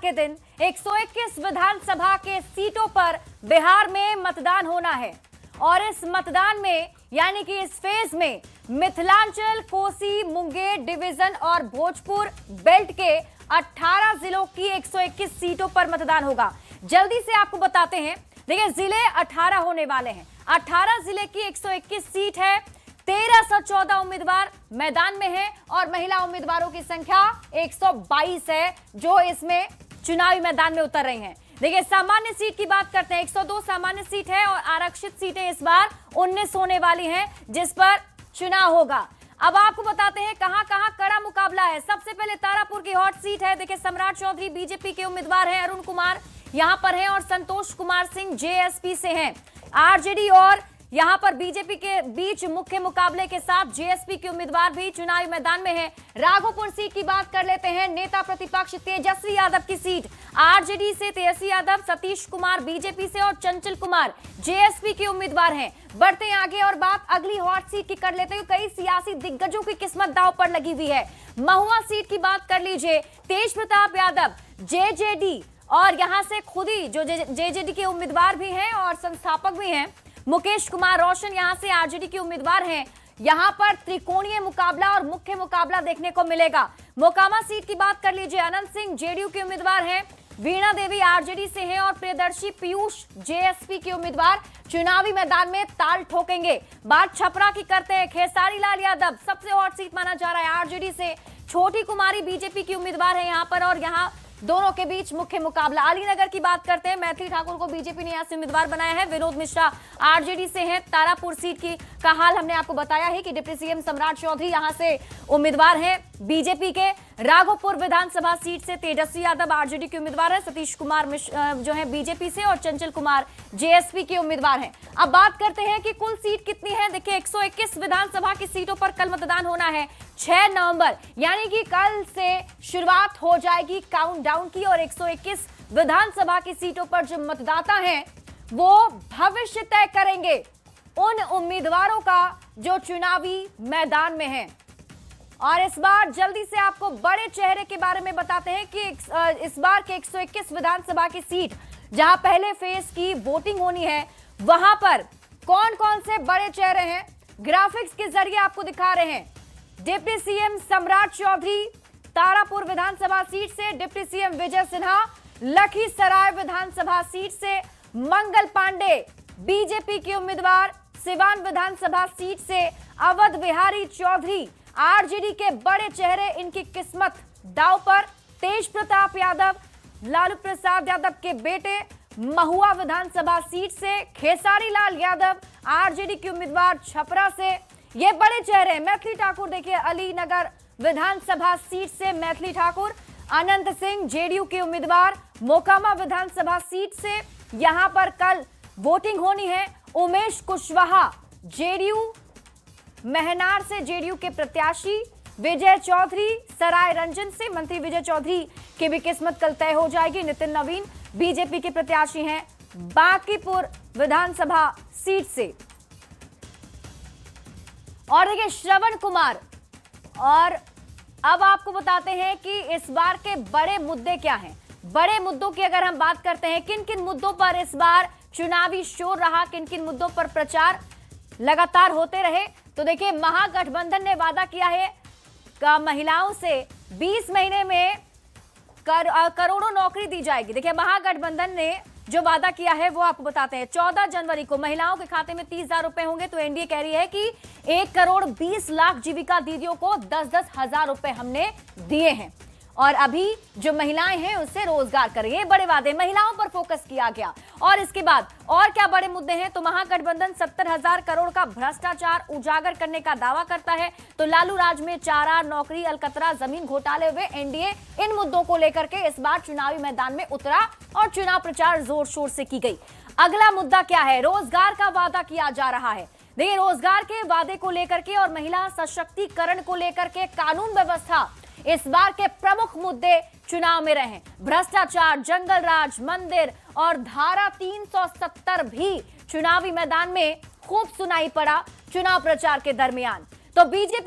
के दिन 121 विधानसभा के सीटों पर बिहार में मतदान होना है और इस मतदान में यानी कि इस फेज में मिथिलांचल, कोसी, मुंगेर डिवीजन और भोजपुर बेल्ट के 18 जिलों की 121 सीटों पर मतदान होगा। जल्दी से आपको बताते हैं, देखिए जिले 18 होने वाले हैं। 18 जिले की 121 सीट है। 1314 उम्मीदवार मैदान में हैं और महिला उम्मीदवारों की संख्या 122 है जो इसमें चुनावी मैदान में उतर रही हैं। देखिए सामान्य सीट की बात करते हैं, 102 सामान्य सीट है और आरक्षित सीटें इस बार 19 होने वाली हैं जिस पर चुनाव होगा। अब आपको बताते हैं कहां कहां कड़ा मुकाबला है। सबसे पहले तारापुर की हॉट सीट है। देखिए सम्राट चौधरी बीजेपी के उम्मीदवार हैं, अरुण कुमार यहां पर हैं और संतोष कुमार सिंह जेएसपी से हैं। आरजेडी और यहां पर बीजेपी के बीच मुख्य मुकाबले के साथ जेएसपी के उम्मीदवार भी चुनावी मैदान में हैं। राघोपुर सीट की बात कर लेते हैं। नेता प्रतिपक्ष तेजस्वी यादव की सीट, आरजेडी से तेजस्वी यादव, सतीश कुमार बीजेपी से और चंचल कुमार जेएसपी के उम्मीदवार हैं। बढ़ते हैं आगे और बात अगली हॉट सीट की कर लेते हैं। कई सियासी दिग्गजों की किस्मत दांव पर लगी हुई है। महुआ सीट की बात कर लीजिए। तेज प्रताप यादव जेजेडी और यहां से खुद ही जो जेजेडी के उम्मीदवार भी हैं और संस्थापक भी हैं, मुकेश कुमार रोशन यहां से आरजेडी के उम्मीदवार हैं। यहां पर त्रिकोणीय मुकाबला और मुख्य मुकाबला देखने को मिलेगा। मोकामा सीट की बात कर लीजिए। अनंत सिंह जेडीयू के उम्मीदवार हैं, वीणा देवी आरजेडी से हैं और प्रियदर्शी पीयूष जेएसपी के उम्मीदवार चुनावी मैदान में ताल ठोकेंगे। बात छपरा की करते हैं। खेसारी लाल यादव सबसे हॉट सीट माना जा रहा है आरजेडी से। छोटी कुमारी बीजेपी की उम्मीदवार है यहां पर और यहां दोनों के बीच मुख्य मुकाबला। अलीनगर की बात करते हैं। मैथिली ठाकुर को बीजेपी ने यहां से उम्मीदवार बनाया है। विनोद मिश्रा आरजेडी से हैं। तारापुर सीट की का हाल हमने आपको बताया है कि डिप्टी सीएम सम्राट चौधरी यहां से उम्मीदवार हैं बीजेपी के। राघोपुर विधानसभा सीट से तेजस्वी यादव आरजेडी के उम्मीदवार है। सतीश कुमार जो है बीजेपी से और चंचल कुमार जेएसपी के उम्मीदवार हैं। अब बात करते हैं कि कुल सीट कितनी है। देखिए 121 विधानसभा की सीटों पर कल मतदान होना है 6 नवंबर, यानी कि कल से शुरुआत हो जाएगी काउंटडाउन की और 121 विधानसभा की सीटों पर जो मतदाता हैं वो भविष्य तय करेंगे उन उम्मीदवारों का जो चुनावी मैदान में हैं। और इस बार जल्दी से आपको बड़े चेहरे के बारे में बताते हैं कि इस बार के 121 विधानसभा की सीट जहां पहले फेज की वोटिंग होनी है वहां पर कौन कौन से बड़े चेहरे हैं ग्राफिक्स के जरिए आपको दिखा रहे हैं। डिप्टी सीएम सम्राट चौधरी तारापुर विधानसभा सीट से, डिप्टी सीएम विजय सिन्हा लखीसराय विधानसभा सीट से, मंगल पांडे बीजेपी के उम्मीदवार सिवान विधानसभा सीट से, अवध बिहारी चौधरी आरजेडी के बड़े चेहरे, इनकी किस्मत दांव पर। तेज प्रताप यादव लालू प्रसाद यादव के बेटे महुआ विधानसभा सीट से, खेसारी लाल यादव आरजेडी के उम्मीदवार छपरा से, ये बड़े चेहरे। मैथिली ठाकुर देखिए अलीनगर विधानसभा सीट से मैथिली ठाकुर, अनंत सिंह जेडीयू के उम्मीदवार मोकामा विधानसभा सीट से यहां पर कल वोटिंग होनी है। उमेश कुशवाहा जेडीयू महनार से जेडीयू के प्रत्याशी, विजय चौधरी सराय रंजन से मंत्री विजय चौधरी की भी किस्मत कल तय हो जाएगी। नितिन नवीन बीजेपी के प्रत्याशी हैं बांकीपुर विधानसभा सीट से। और देखिए श्रवण कुमार। और अब आपको बताते हैं कि इस बार के बड़े मुद्दे क्या हैं। बड़े मुद्दों की अगर हम बात करते हैं, किन किन मुद्दों पर इस बार चुनावी शोर रहा, किन किन मुद्दों पर प्रचार लगातार होते रहे, तो देखिए महागठबंधन ने वादा किया है महिलाओं से 20 महीने में करोड़ों नौकरी दी जाएगी। देखिए महागठबंधन ने जो वादा किया है वो आपको बताते हैं। 14 जनवरी को महिलाओं के खाते में 30,000 रुपए होंगे, तो एनडीए कह रही है कि 1 करोड़ 20 लाख जीविका दीदियों को 10-10 हजार रुपए हमने दिए हैं और अभी जो महिलाएं हैं उससे रोजगार करेंगे। बड़े वादे, महिलाओं पर फोकस किया गया। और इसके बाद और क्या बड़े मुद्दे हैं, तो महागठबंधन 70,000 करोड़ का भ्रष्टाचार उजागर करने का दावा करता है। तो लालू राज में चारा, नौकरी, अलकतरा, जमीन घोटाले हुए एनडीए इन मुद्दों को लेकर के इस बार चुनावी मैदान में उतरा और चुनाव प्रचार जोर शोर से की गई। अगला मुद्दा क्या है, रोजगार का वादा किया जा रहा है। देखिए रोजगार के वादे को लेकर के और महिला सशक्तिकरण को लेकर के कानून व्यवस्था इस बार के प्रमुख मुद्दे चुनाव में रहे। भ्रष्टाचार, जंगल राज, मंदिर और धारा 370 भी चुनावी मैदान में खूब सुनाई पड़ा चुनाव प्रचार के दरमियान। तो बीजेपी